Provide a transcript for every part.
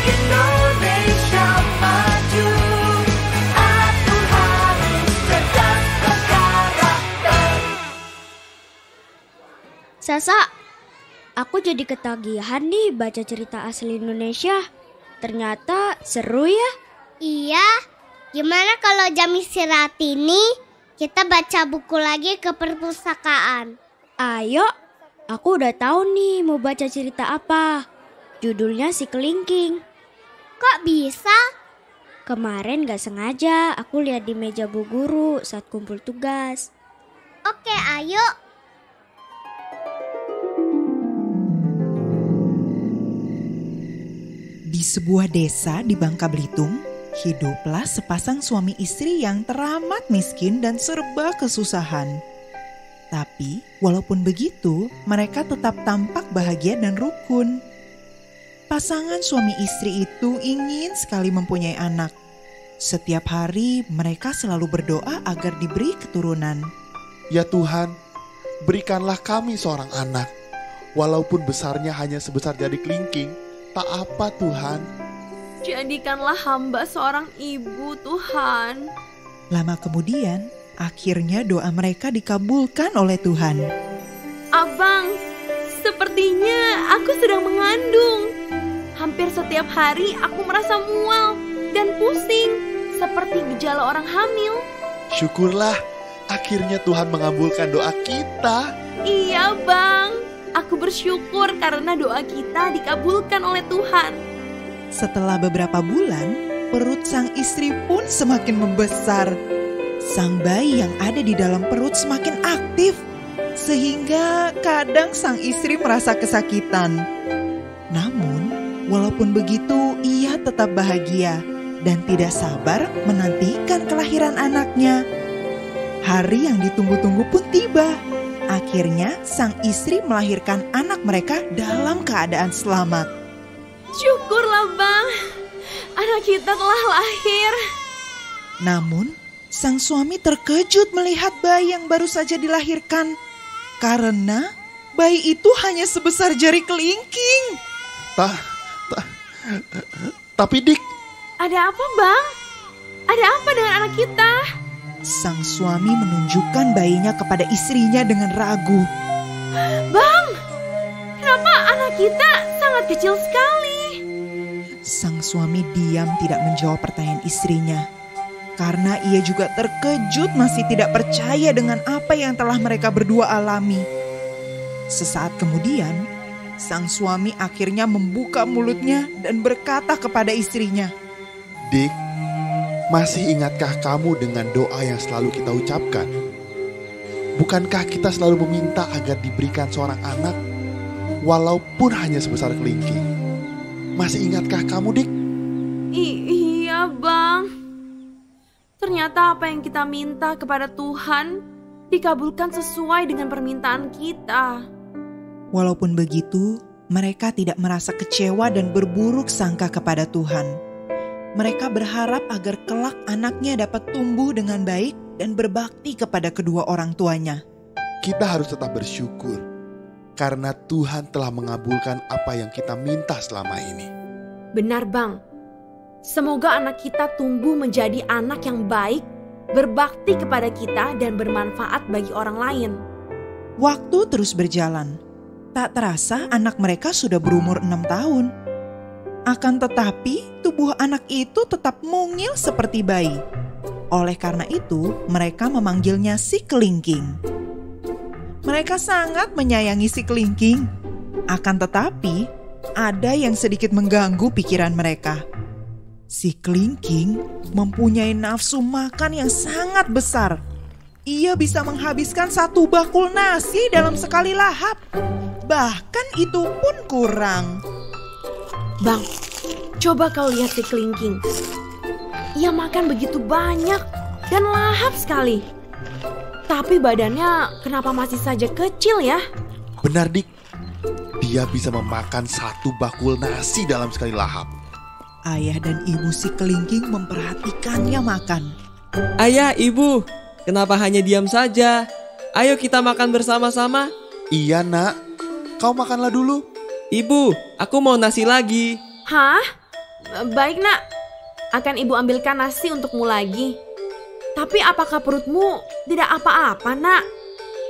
Indonesia maju. Aku harus cerdas berkarakter. Sasa, aku jadi ketagihan nih baca cerita asli Indonesia. Ternyata seru ya. Iya, gimana kalau jam istirahat ini kita baca buku lagi ke perpustakaan? Ayo, aku udah tahu nih mau baca cerita apa. Judulnya Si Kelingking. Kok bisa? Kemarin gak sengaja aku lihat di meja bu guru saat kumpul tugas. Oke, ayo. Di sebuah desa di Bangka Belitung, hiduplah sepasang suami istri yang teramat miskin dan serba kesusahan. Tapi walaupun begitu, mereka tetap tampak bahagia dan rukun. Pasangan suami istri itu ingin sekali mempunyai anak. Setiap hari mereka selalu berdoa agar diberi keturunan. Ya Tuhan, berikanlah kami seorang anak. Walaupun besarnya hanya sebesar jari kelingking, tak apa Tuhan. Jadikanlah hamba seorang ibu, Tuhan. Lama kemudian, akhirnya doa mereka dikabulkan oleh Tuhan. Abang, sepertinya aku sedang mengandung. Hampir setiap hari aku merasa mual dan pusing, seperti gejala orang hamil. Syukurlah, akhirnya Tuhan mengabulkan doa kita. Iya bang, aku bersyukur karena doa kita dikabulkan oleh Tuhan. Setelah beberapa bulan, perut sang istri pun semakin membesar. Sang bayi yang ada di dalam perut semakin aktif, sehingga kadang sang istri merasa kesakitan. Namun, walaupun begitu, ia tetap bahagia dan tidak sabar menantikan kelahiran anaknya. Hari yang ditunggu-tunggu pun tiba. Akhirnya, sang istri melahirkan anak mereka dalam keadaan selamat. Syukurlah bang, anak kita telah lahir. Namun, sang suami terkejut melihat bayi yang baru saja dilahirkan. Karena bayi itu hanya sebesar jari kelingking. Tapi Dik, Ada apa bang? Ada apa dengan anak kita? Sang suami menunjukkan bayinya kepada istrinya dengan ragu. Bang, kenapa anak kita sangat kecil sekali? Sang suami diam tidak menjawab pertanyaan istrinya. Karena ia juga terkejut masih tidak percaya dengan apa yang telah mereka berdua alami. Sesaat kemudian, sang suami akhirnya membuka mulutnya dan berkata kepada istrinya, Dik, masih ingatkah kamu dengan doa yang selalu kita ucapkan? Bukankah kita selalu meminta agar diberikan seorang anak, walaupun hanya sebesar kelingking? Masih ingatkah kamu, Dik? Iya bang. Ternyata apa yang kita minta kepada Tuhan dikabulkan sesuai dengan permintaan kita. Walaupun begitu, mereka tidak merasa kecewa dan berburuk sangka kepada Tuhan. Mereka berharap agar kelak anaknya dapat tumbuh dengan baik dan berbakti kepada kedua orang tuanya. Kita harus tetap bersyukur karena Tuhan telah mengabulkan apa yang kita minta selama ini. Benar bang. Semoga anak kita tumbuh menjadi anak yang baik, berbakti kepada kita dan bermanfaat bagi orang lain. Waktu terus berjalan. Tak terasa anak mereka sudah berumur 6 tahun. Akan tetapi tubuh anak itu tetap mungil seperti bayi. Oleh karena itu mereka memanggilnya si kelingking. Mereka sangat menyayangi si kelingking. Akan tetapi ada yang sedikit mengganggu pikiran mereka. Si kelingking mempunyai nafsu makan yang sangat besar. Ia bisa menghabiskan 1 bakul nasi dalam sekali lahap. Bahkan itu pun kurang. Bang, coba kau lihat si kelingking. Ia makan begitu banyak dan lahap sekali. Tapi badannya kenapa masih saja kecil ya? Benar, Dik. Dia bisa memakan 1 bakul nasi dalam sekali lahap. Ayah dan ibu si kelingking memperhatikannya makan. Ayah, ibu, kenapa hanya diam saja? Ayo kita makan bersama-sama. Iya, Nak. Kau makanlah dulu. Ibu, aku mau nasi lagi. Hah? Baik nak, akan ibu ambilkan nasi untukmu lagi. Tapi apakah perutmu tidak apa-apa nak?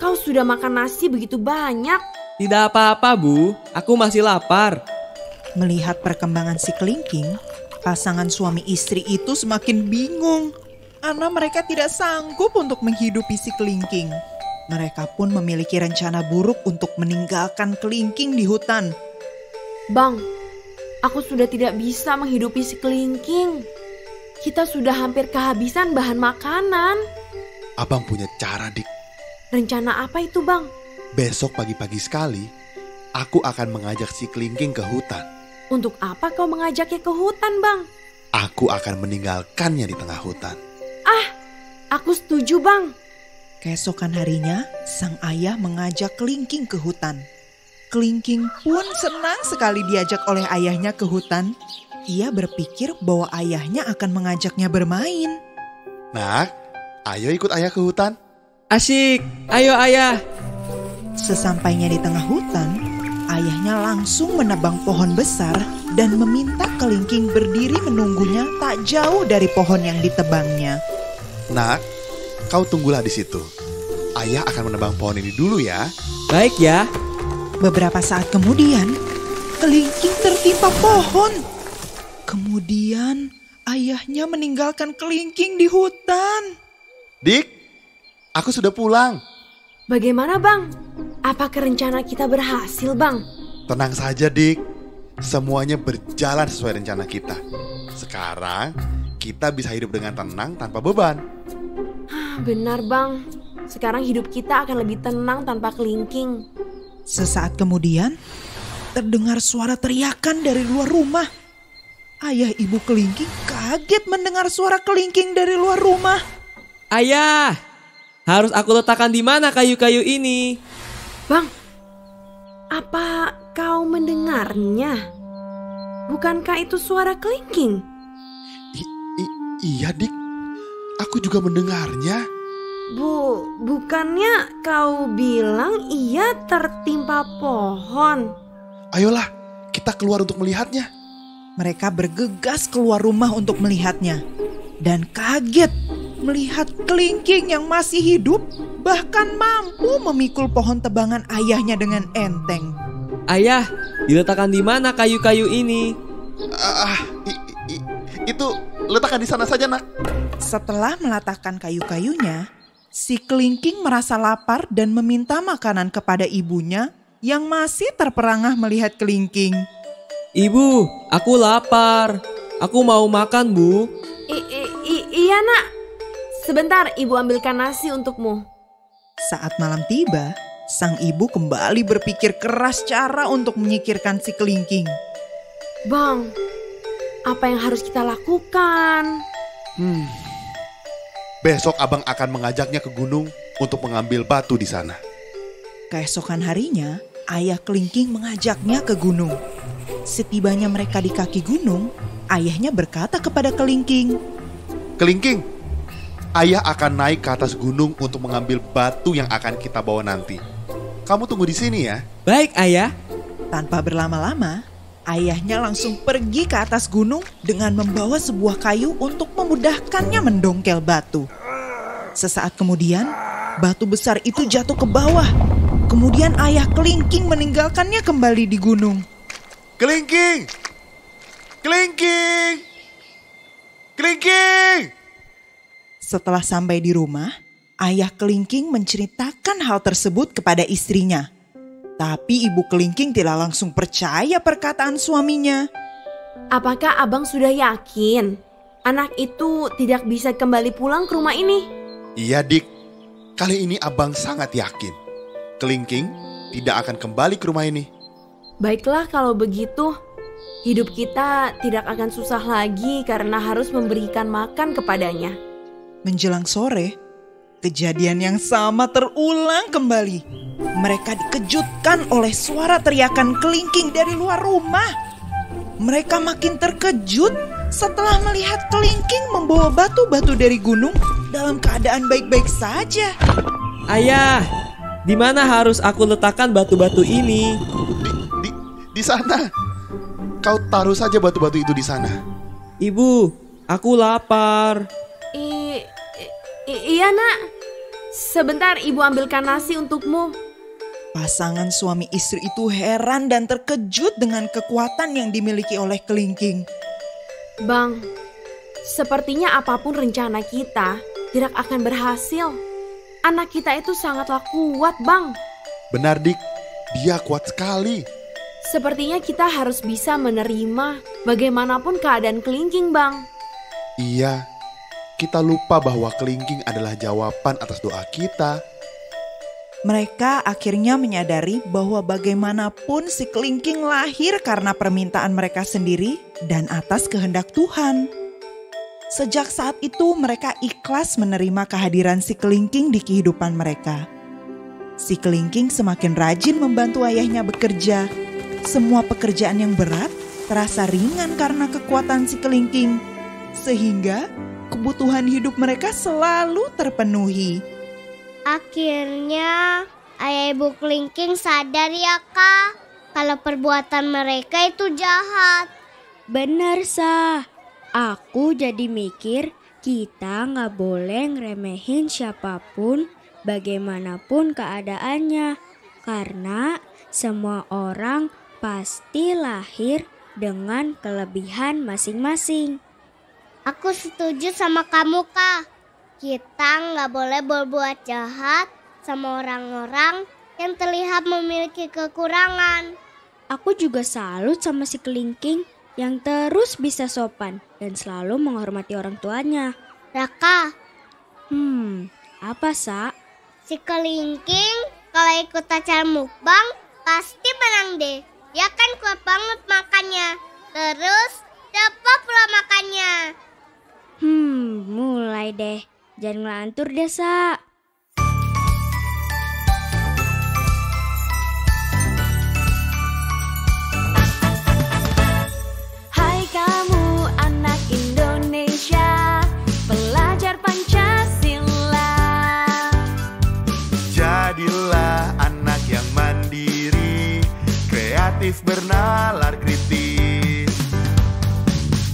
Kau sudah makan nasi begitu banyak. Tidak apa-apa Bu, aku masih lapar. Melihat perkembangan si kelingking, pasangan suami istri itu semakin bingung karena mereka tidak sanggup untuk menghidupi si kelingking. Mereka pun memiliki rencana buruk untuk meninggalkan kelingking di hutan. Bang, aku sudah tidak bisa menghidupi si kelingking. Kita sudah hampir kehabisan bahan makanan. Abang punya cara, Dik. Rencana apa itu bang? Besok pagi-pagi sekali, aku akan mengajak si kelingking ke hutan. Untuk apa kau mengajaknya ke hutan bang? Aku akan meninggalkannya di tengah hutan. Aku setuju bang. Keesokan harinya, sang ayah mengajak kelingking ke hutan. Kelingking pun senang sekali diajak oleh ayahnya ke hutan. Ia berpikir bahwa ayahnya akan mengajaknya bermain. Nak, ayo ikut ayah ke hutan. Asyik, ayo ayah. Sesampainya di tengah hutan, ayahnya langsung menebang pohon besar dan meminta kelingking berdiri menunggunya tak jauh dari pohon yang ditebangnya. Nak, kau tunggulah di situ. Ayah akan menebang pohon ini dulu ya. Baik ya. Beberapa saat kemudian, kelingking tertimpa pohon. Kemudian, ayahnya meninggalkan kelingking di hutan. Dik, aku sudah pulang. Bagaimana bang? Apakah rencana kita berhasil bang? Tenang saja, Dik. Semuanya berjalan sesuai rencana kita. Sekarang, kita bisa hidup dengan tenang tanpa beban. Benar bang. Sekarang hidup kita akan lebih tenang tanpa kelingking. Sesaat kemudian, terdengar suara teriakan dari luar rumah. Ayah ibu kelingking kaget mendengar suara kelingking dari luar rumah. Ayah, harus aku letakkan di mana kayu-kayu ini? Bang, apa kau mendengarnya? Bukankah itu suara kelingking? Iya, Dik. Aku juga mendengarnya. Bukannya kau bilang ia tertimpa pohon? Ayolah, kita keluar untuk melihatnya. Mereka bergegas keluar rumah untuk melihatnya. Dan kaget melihat kelingking yang masih hidup bahkan mampu memikul pohon tebangan ayahnya dengan enteng. Ayah, diletakkan di mana kayu-kayu ini? Itu letakkan di sana saja, Nak. Setelah meletakkan kayu-kayunya, si kelingking merasa lapar dan meminta makanan kepada ibunya yang masih terperangah melihat kelingking. Ibu, aku lapar. Aku mau makan, Bu. Iya nak. Sebentar ibu ambilkan nasi untukmu. Saat malam tiba, sang ibu kembali berpikir keras cara untuk menyingkirkan si kelingking. Bang, apa yang harus kita lakukan? Besok abang akan mengajaknya ke gunung untuk mengambil batu di sana. Keesokan harinya, ayah kelingking mengajaknya ke gunung. Setibanya mereka di kaki gunung, ayahnya berkata kepada kelingking, Kelingking, ayah akan naik ke atas gunung untuk mengambil batu yang akan kita bawa nanti. Kamu tunggu di sini ya. Baik, ayah. Tanpa berlama-lama, ayahnya langsung pergi ke atas gunung dengan membawa sebuah kayu untuk memudahkannya mendongkel batu. Sesaat kemudian, batu besar itu jatuh ke bawah. Kemudian ayah kelingking meninggalkannya kembali di gunung. Kelingking! Kelingking! Kelingking! Setelah sampai di rumah, ayah kelingking menceritakan hal tersebut kepada istrinya. Tapi ibu kelingking tidak langsung percaya perkataan suaminya. Apakah abang sudah yakin anak itu tidak bisa kembali pulang ke rumah ini? Iya, Dik. Kali ini abang sangat yakin. Kelingking tidak akan kembali ke rumah ini. Baiklah kalau begitu. Hidup kita tidak akan susah lagi karena harus memberikan makan kepadanya. Menjelang sore, kejadian yang sama terulang kembali. Mereka dikejutkan oleh suara teriakan kelingking dari luar rumah. Mereka makin terkejut setelah melihat kelingking membawa batu-batu dari gunung dalam keadaan baik-baik saja. Ayah, di mana harus aku letakkan batu-batu ini? Di sana. Kau taruh saja batu-batu itu di sana. Ibu, aku lapar. Iya nak, sebentar ibu ambilkan nasi untukmu. Pasangan suami istri itu heran dan terkejut dengan kekuatan yang dimiliki oleh kelingking. Bang, sepertinya apapun rencana kita tidak akan berhasil. Anak kita itu sangatlah kuat, Bang. Benar, Dik. Dia kuat sekali. Sepertinya kita harus bisa menerima bagaimanapun keadaan kelingking, Bang. Iya, kita lupa bahwa kelingking adalah jawaban atas doa kita. Mereka akhirnya menyadari bahwa bagaimanapun si kelingking lahir karena permintaan mereka sendiri dan atas kehendak Tuhan. Sejak saat itu mereka ikhlas menerima kehadiran si kelingking di kehidupan mereka. Si kelingking semakin rajin membantu ayahnya bekerja. Semua pekerjaan yang berat terasa ringan karena kekuatan si kelingking. Sehingga kebutuhan hidup mereka selalu terpenuhi. Akhirnya ayah ibu kelingking sadar ya Kak, kalau perbuatan mereka itu jahat. Bener Sa, aku jadi mikir kita nggak boleh ngeremehin siapapun bagaimanapun keadaannya. Karena semua orang pasti lahir dengan kelebihan masing-masing. Aku setuju sama kamu Kak. Kita nggak boleh berbuat jahat sama orang-orang yang terlihat memiliki kekurangan. Aku juga salut sama si kelingking yang terus bisa sopan dan selalu menghormati orang tuanya. Raka, Apa Sa? si kelingking kalau ikut acara mukbang pasti menang deh. Dia kan kuat banget makannya. Terus dapat pula makannya. Mulai deh. Jangan ngelantur deh Sa. Hai kamu anak Indonesia, pelajar Pancasila. Jadilah anak yang mandiri, kreatif bernalar kritis.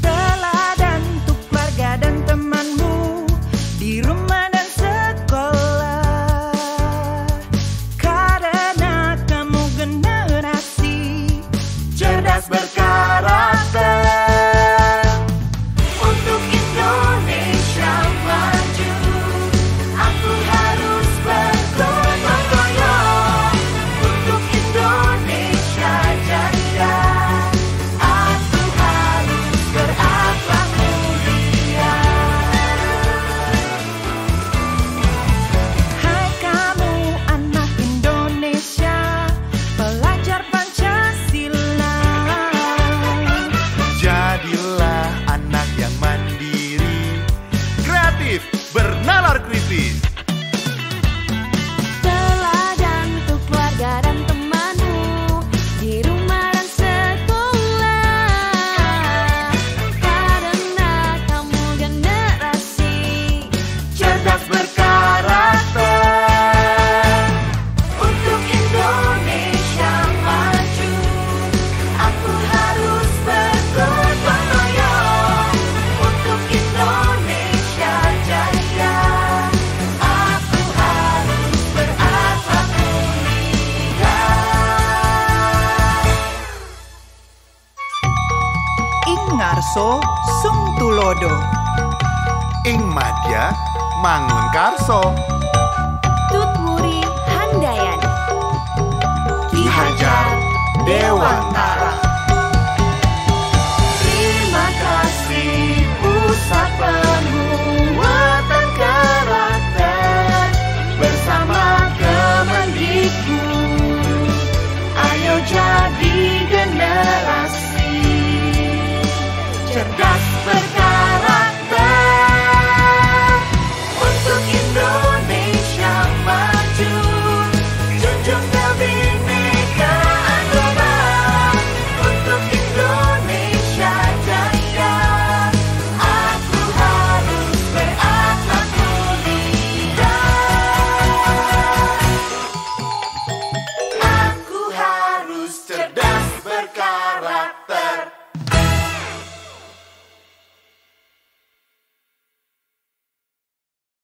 Teladan untuk keluarga dan temanmu di rumah dan sekolah. Karena kamu generasi Cerdas berkarakter. Untuk Indonesia maju, aku harus bergotong royong. Untuk Indonesia jaya, aku harus berakhlak mulia. Hai kamu anak Indonesia, pelajar Pancasila. Jadilah anak yang mandiri, kreatif bernalar kritis. Teladan untuk keluarga dan temanmu di rumah dan sekolah. Karena kamu generasi Cerdas berkarakter. untuk Indonesia maju, aku harus bergotong royong. Untuk Indonesia jaya, aku harus berakhlak mulia. Ing ngarso sung tulodo. Ing madya mangun karso. Tut Muri Handayani, Ki Hajar Dewantara. terima kasih pusat penguatan karakter bersama Kemendikbud. Ayo jadi generasi cerdas berkarakter untuk Indonesia maju. Junjung kebinekaan global untuk Indonesia jaya. Aku harus berakhlak mulia. Aku harus cerdas berkarakter.